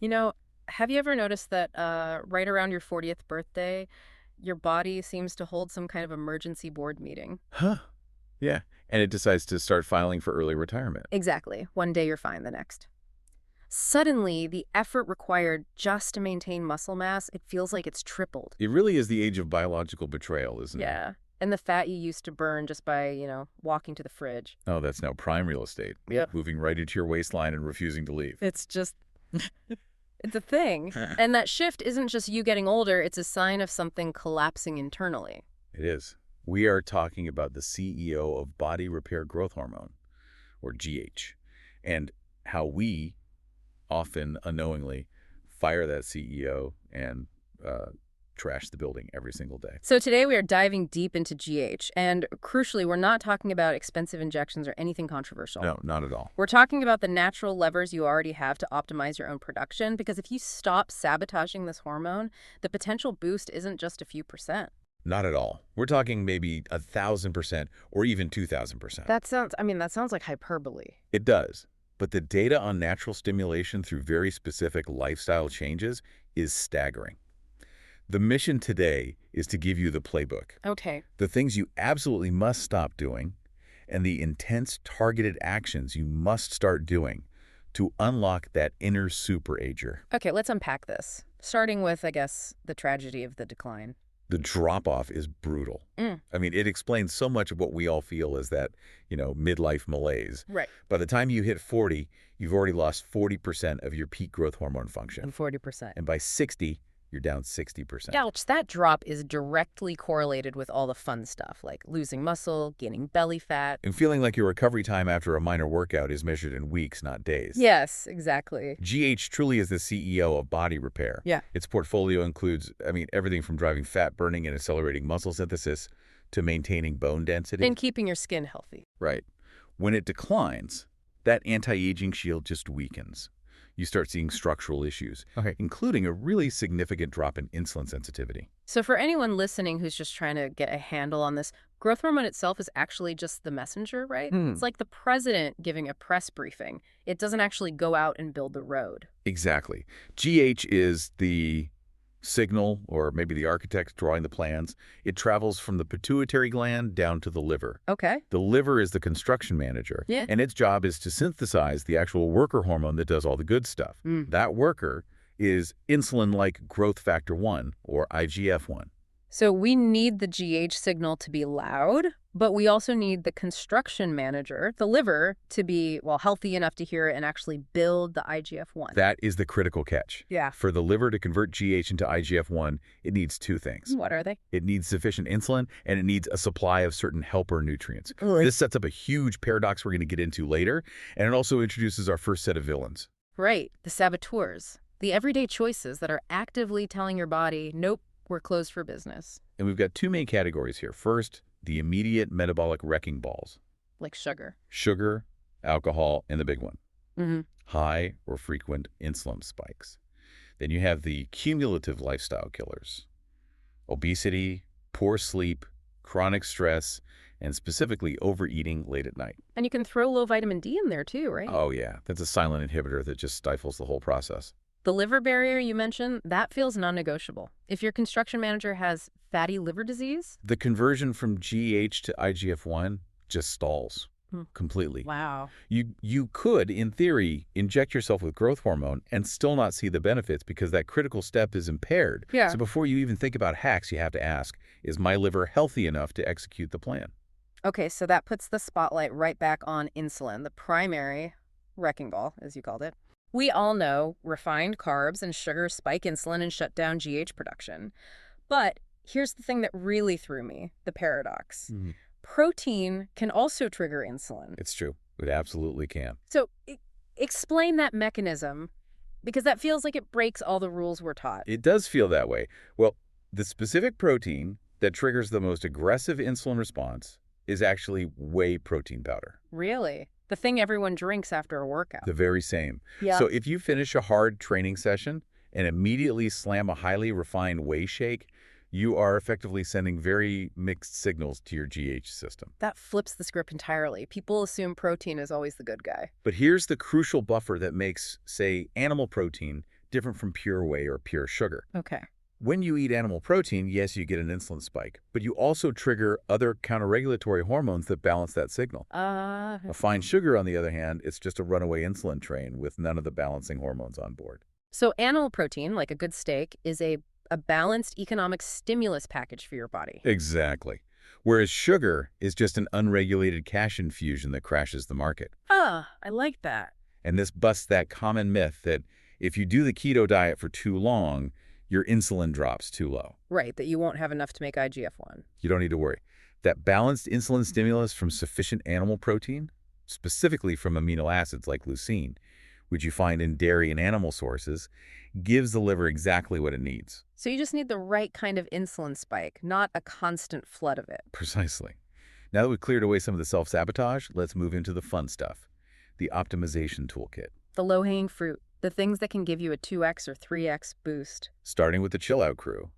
You know, have you ever noticed that right around your 40th birthday, your body seems to hold some kind of emergency board meeting? Huh. Yeah. And it decides to start filing for early retirement. Exactly. One day you're fine, the next. Suddenly, the effort required just to maintain muscle mass, it feels like it's tripled. It really is the age of biological betrayal, isn't it? Yeah. And the fat you used to burn just by, walking to the fridge. Oh, that's now prime real estate. Yep. Moving right into your waistline and refusing to leave. It's just, it's a thing. And that shift isn't just you getting older, it's a sign of something collapsing internally. It is. We are talking about the CEO of body repair growth hormone, or GH, and how we often unknowingly fire that CEO and trash the building every single day. So today we are diving deep into GH, and crucially, we're not talking about expensive injections or anything controversial. No, not at all. We're talking about the natural levers you already have to optimize your own production, because if you stop sabotaging this hormone, the potential boost isn't just a few percent. Not at all. We're talking maybe 1,000% or even 2,000%. That sounds like hyperbole. It does. But the data on natural stimulation through very specific lifestyle changes is staggering. The mission today is to give you the playbook, Okay. the things you absolutely must stop doing, and the intense targeted actions you must start doing to unlock that inner superager. Okay, let's unpack this. Starting with, I guess, the tragedy of the decline. The drop-off is brutal. I mean, it explains so much of what we all feel as that, midlife malaise. Right. By the time you hit 40, you've already lost 40% of your peak growth hormone function. And 40%. And by 60, you're down 60%. Ouch, that drop is directly correlated with all the fun stuff, like losing muscle, gaining belly fat. And feeling like your recovery time after a minor workout is measured in weeks, not days. Yes, exactly. GH truly is the CEO of body repair. Yeah. Its portfolio includes, everything from driving fat burning and accelerating muscle synthesis to maintaining bone density. And keeping your skin healthy. Right. When it declines, that anti-aging shield just weakens. You start seeing structural issues, including a really significant drop in insulin sensitivity. So for anyone listening who's just trying to get a handle on this, growth hormone itself is actually just the messenger, right? It's like the president giving a press briefing. It doesn't actually go out and build the road. Exactly. GH is the signal, or maybe the architect drawing the plans. It travels from the pituitary gland down to the liver. Okay. The liver is the construction manager, Yeah. and its job is to synthesize the actual worker hormone that does all the good stuff. That worker is insulin-like growth factor 1, or IGF-1. So we need the GH signal to be loud, but we also need the construction manager, the liver, to be, healthy enough to hear it and actually build the IGF-1. That is the critical catch. Yeah. For the liver to convert GH into IGF-1, it needs two things. What are they? It needs sufficient insulin, and it needs a supply of certain helper nutrients. This sets up a huge paradox we're going to get into later, and it also introduces our first set of villains. Right, the saboteurs, the everyday choices that are actively telling your body, nope, we're closed for business. And we've got two main categories here. First, the immediate metabolic wrecking balls. Like sugar. Sugar, alcohol, and the big one, Mm-hmm. high or frequent insulin spikes. Then you have the cumulative lifestyle killers. Obesity, poor sleep, chronic stress, and specifically overeating late at night. And you can throw low vitamin D in there too, right? Oh yeah, that's a silent inhibitor that just stifles the whole process. The liver barrier you mentioned, that feels non-negotiable. If your construction manager has fatty liver disease? The conversion from GH to IGF-1 just stalls completely. Wow. You could, in theory, inject yourself with growth hormone and still not see the benefits because that critical step is impaired. Yeah. So before you even think about hacks, you have to ask, is my liver healthy enough to execute the plan? Okay, so that puts the spotlight right back on insulin, the primary wrecking ball, as you called it. We all know refined carbs and sugar spike insulin and shut down GH production. But here's the thing that really threw me, the paradox. Protein can also trigger insulin. It's true. It absolutely can. So explain that mechanism, because that feels like it breaks all the rules we're taught. It does feel that way. Well, the specific protein that triggers the most aggressive insulin response is actually whey protein powder. Really? The thing everyone drinks after a workout. The very same. Yeah. So if you finish a hard training session and immediately slam a highly refined whey shake, you are effectively sending very mixed signals to your GH system. That flips the script entirely. People assume protein is always the good guy. But here's the crucial buffer that makes, say, animal protein different from pure whey or pure sugar. Okay. When you eat animal protein, yes, you get an insulin spike, but you also trigger other counterregulatory hormones that balance that signal. A fine sugar, on the other hand, it's just a runaway insulin train with none of the balancing hormones on board. So animal protein, like a good steak, is a balanced economic stimulus package for your body. Exactly. Whereas sugar is just an unregulated cash infusion that crashes the market. Ah, I like that. And this busts that common myth that if you do the keto diet for too long, your insulin drops too low. Right, that you won't have enough to make IGF-1. You don't need to worry. That balanced insulin stimulus from sufficient animal protein, specifically from amino acids like leucine, which you find in dairy and animal sources, gives the liver exactly what it needs. So you just need the right kind of insulin spike, not a constant flood of it. Precisely. Now that we've cleared away some of the self-sabotage, let's move into the fun stuff, the optimization toolkit. The low-hanging fruit, the things that can give you a 2x or 3x boost. Starting with the chill-out crew,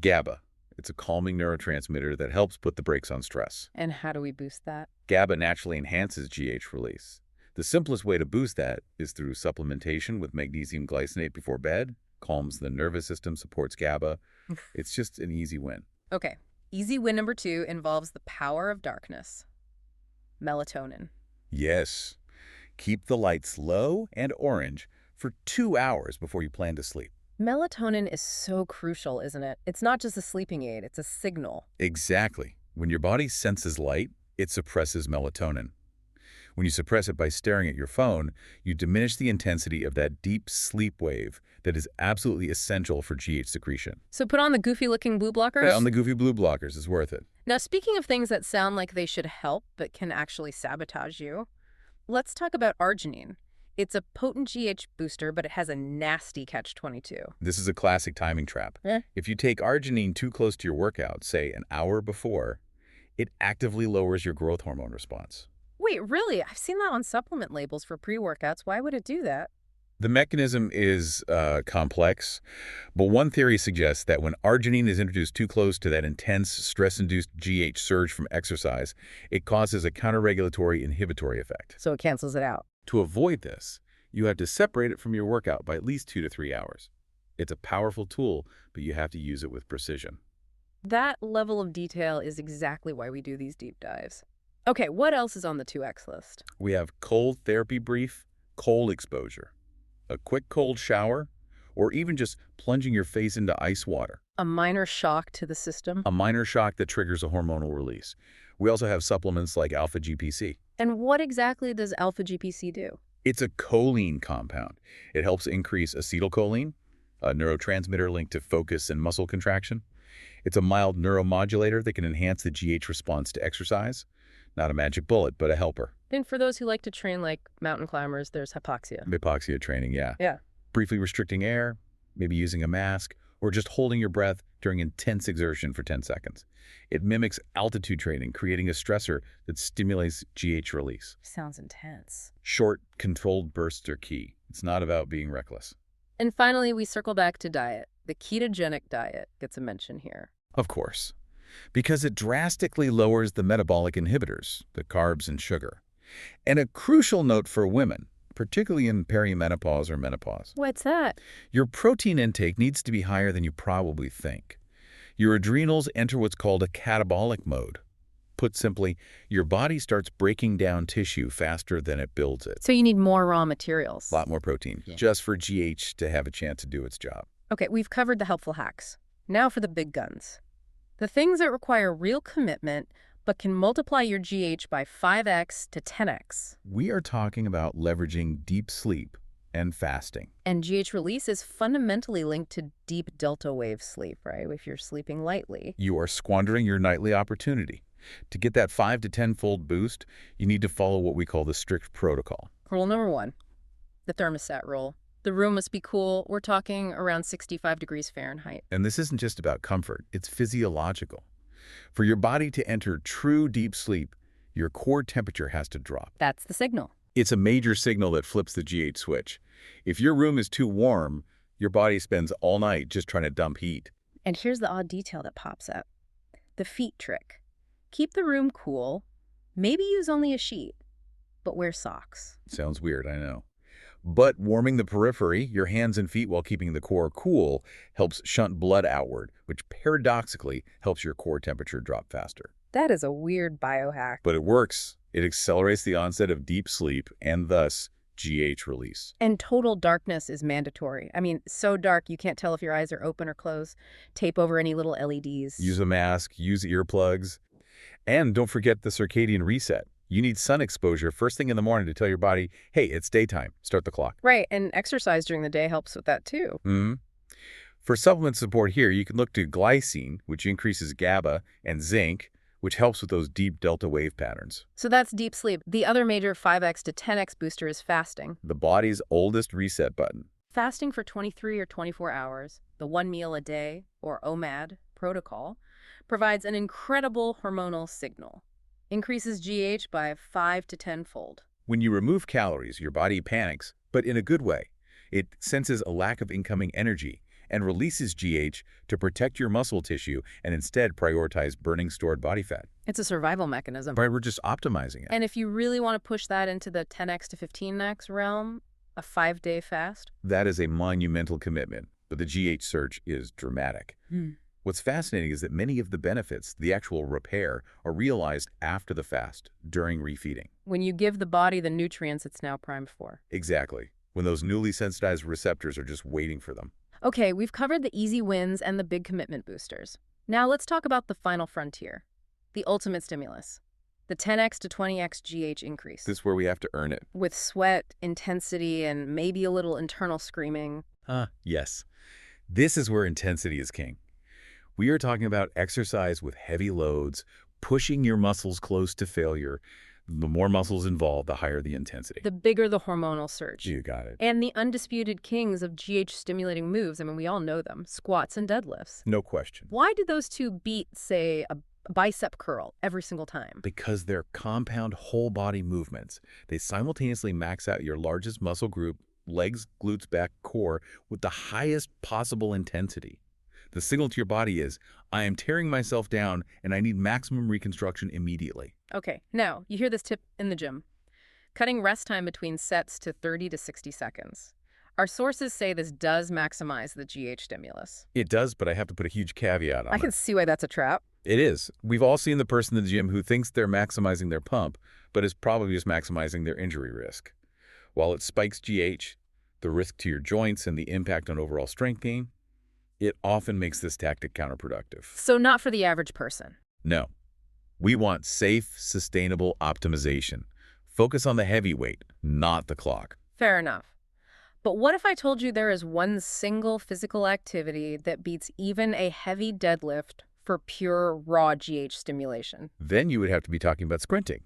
GABA. It's a calming neurotransmitter that helps put the brakes on stress. And how do we boost that? GABA naturally enhances GH release. The simplest way to boost that is through supplementation with magnesium glycinate before bed, calms the nervous system, supports GABA. It's just an easy win. Okay, easy win number 2 involves the power of darkness. Melatonin. Yes. Keep the lights low and orange for 2 hours before you plan to sleep. Melatonin is so crucial, isn't it? It's not just a sleeping aid, it's a signal. Exactly. When your body senses light, it suppresses melatonin. When you suppress it by staring at your phone, you diminish the intensity of that deep sleep wave that is absolutely essential for GH secretion. So put on the goofy-looking blue blockers? On the goofy blue blockers is worth it. Now, speaking of things that sound like they should help but can actually sabotage you, let's talk about arginine. It's a potent GH booster, but it has a nasty catch-22. This is a classic timing trap. If you take arginine too close to your workout, say an hour before, it actively lowers your growth hormone response. Wait, really? I've seen that on supplement labels for pre-workouts. Why would it do that? The mechanism is complex, but one theory suggests that when arginine is introduced too close to that intense stress-induced GH surge from exercise, it causes a counterregulatory inhibitory effect. So it cancels it out. To avoid this, you have to separate it from your workout by at least 2 to 3 hours. It's a powerful tool, but you have to use it with precision. That level of detail is exactly why we do these deep dives. Okay, what else is on the 2X list? We have cold therapy brief, cold exposure, a quick cold shower, or even just plunging your face into ice water. A minor shock to the system? A minor shock that triggers a hormonal release. We also have supplements like alpha-GPC. And what exactly does alpha-GPC do? It's a choline compound. It helps increase acetylcholine, a neurotransmitter linked to focus and muscle contraction. It's a mild neuromodulator that can enhance the GH response to exercise. Not a magic bullet, but a helper. And for those who like to train like mountain climbers, there's hypoxia. Hypoxia training, yeah. Yeah. Briefly restricting air, maybe using a mask, or just holding your breath during intense exertion for 10 seconds. It mimics altitude training, creating a stressor that stimulates GH release. Sounds intense. Short, controlled bursts are key. It's not about being reckless. And finally, we circle back to diet. The ketogenic diet gets a mention here. Of course. Because it drastically lowers the metabolic inhibitors, the carbs and sugar. And a crucial note for women, particularly in perimenopause or menopause. What's that? Your protein intake needs to be higher than you probably think. Your adrenals enter what's called a catabolic mode. Put simply, your body starts breaking down tissue faster than it builds it. So you need more raw materials. A lot more protein, just for GH to have a chance to do its job. Okay, we've covered the helpful hacks. Now for the big guns. The things that require real commitment but can multiply your GH by 5x to 10x. We are talking about leveraging deep sleep and fasting. And GH release is fundamentally linked to deep delta wave sleep, right? If you're sleeping lightly. You are squandering your nightly opportunity. To get that 5 to 10-fold boost, you need to follow what we call the strict protocol. Rule number 1, the thermostat rule. The room must be cool. We're talking around 65 degrees Fahrenheit. And this isn't just about comfort, it's physiological. For your body to enter true deep sleep, your core temperature has to drop. That's the signal. It's a major signal that flips the GH switch. If your room is too warm, your body spends all night just trying to dump heat. And here's the odd detail that pops up. The feet trick. Keep the room cool. Maybe use only a sheet, but wear socks. Sounds weird, I know. But warming the periphery, your hands and feet while keeping the core cool, helps shunt blood outward, which paradoxically helps your core temperature drop faster. That is a weird biohack. But it works. It accelerates the onset of deep sleep and thus GH release. And total darkness is mandatory. I mean, so dark you can't tell if your eyes are open or closed. Tape over any little LEDs. Use a mask, use earplugs, and don't forget the circadian reset. You need sun exposure first thing in the morning to tell your body, hey, it's daytime, start the clock. Right, and exercise during the day helps with that too. For supplement support here, you can look to glycine, which increases GABA, and zinc, which helps with those deep delta wave patterns. So that's deep sleep. The other major 5x to 10x booster is fasting. The body's oldest reset button. Fasting for 23 or 24 hours, the 1 meal a day, or OMAD protocol, provides an incredible hormonal signal. Increases GH by 5 to 10-fold. When you remove calories, your body panics, but in a good way. It senses a lack of incoming energy and releases GH to protect your muscle tissue and instead prioritize burning stored body fat. It's a survival mechanism. Right, we're just optimizing it. And if you really want to push that into the 10x to 15x realm, a 5-day fast? That is a monumental commitment, but the GH surge is dramatic. What's fascinating is that many of the benefits, the actual repair, are realized after the fast, during refeeding. When you give the body the nutrients it's now primed for. Exactly. When those newly sensitized receptors are just waiting for them. Okay, we've covered the easy wins and the big commitment boosters. Now let's talk about the final frontier, the ultimate stimulus, the 10x to 20x GH increase. This is where we have to earn it. With sweat, intensity, and maybe a little internal screaming. Yes. This is where intensity is king. We are talking about exercise with heavy loads, pushing your muscles close to failure. The more muscles involved, the higher the intensity. The bigger the hormonal surge. You got it. And the undisputed kings of GH-stimulating moves, I mean, we all know them, squats and deadlifts. No question. Why do those two beat, say, a bicep curl every single time? Because they're compound whole-body movements. They simultaneously max out your largest muscle group, legs, glutes, back, core, with the highest possible intensity. The signal to your body is, I am tearing myself down and I need maximum reconstruction immediately. Okay, now, you hear this tip in the gym. Cutting rest time between sets to 30 to 60 seconds. Our sources say this does maximize the GH stimulus. It does, but I have to put a huge caveat on it. I can see why that's a trap. It is. We've all seen the person in the gym who thinks they're maximizing their pump, but is probably just maximizing their injury risk. While it spikes GH, the risk to your joints and the impact on overall strength gain, it often makes this tactic counterproductive. So not for the average person. No. We want safe, sustainable optimization. Focus on the heavyweight, not the clock. Fair enough. But what if I told you there is one single physical activity that beats even a heavy deadlift for pure raw GH stimulation? Then you would have to be talking about sprinting.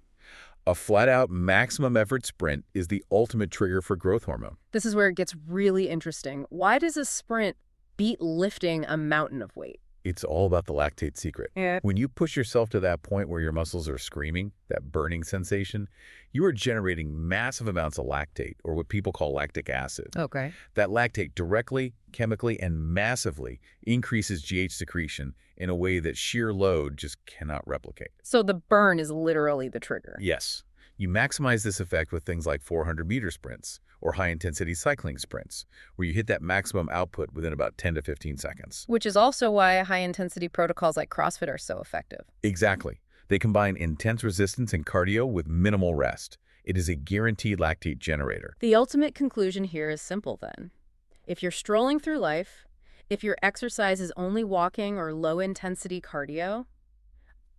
A flat-out maximum effort sprint is the ultimate trigger for growth hormone. This is where it gets really interesting. Why does a sprint beat lifting a mountain of weight? It's all about the lactate secret. Yeah. When you push yourself to that point where your muscles are screaming, that burning sensation, you are generating massive amounts of lactate, or what people call lactic acid. Okay. That lactate directly, chemically, and massively increases GH secretion in a way that sheer load just cannot replicate. So the burn is literally the trigger. Yes. You maximize this effect with things like 400-meter sprints or high-intensity cycling sprints, where you hit that maximum output within about 10 to 15 seconds. Which is also why high-intensity protocols like CrossFit are so effective. Exactly. They combine intense resistance and cardio with minimal rest. It is a guaranteed lactate generator. The ultimate conclusion here is simple then. If you're strolling through life, if your exercise is only walking or low-intensity cardio,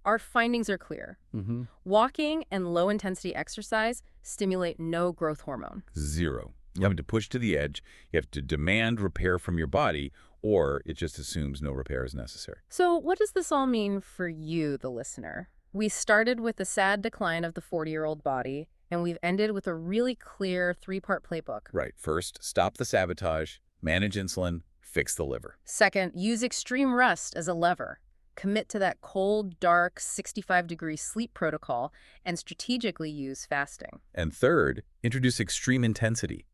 our findings are clear. Walking and low-intensity exercise stimulate no growth hormone. Zero. You have to push to the edge. You have to demand repair from your body, or it just assumes no repair is necessary. So what does this all mean for you, the listener? We started with the sad decline of the 40-year-old body, and we've ended with a really clear 3-part playbook. Right. First, stop the sabotage, manage insulin, fix the liver. Second, use extreme rest as a lever. Commit to that cold, dark, 65-degree sleep protocol and strategically use fasting. And third, introduce extreme intensity.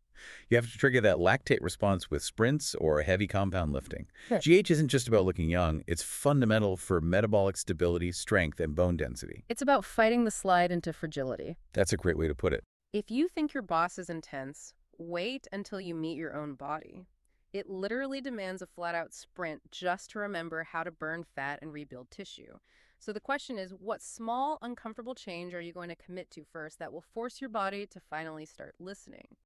You have to trigger that lactate response with sprints or heavy compound lifting. Sure. GH isn't just about looking young. It's fundamental for metabolic stability, strength, and bone density. It's about fighting the slide into fragility. That's a great way to put it. If you think your boss is intense, Wait until you meet your own body. It literally demands a flat-out sprint just to remember how to burn fat and rebuild tissue. So the question is, what small, uncomfortable change are you going to commit to first that will force your body to finally start listening?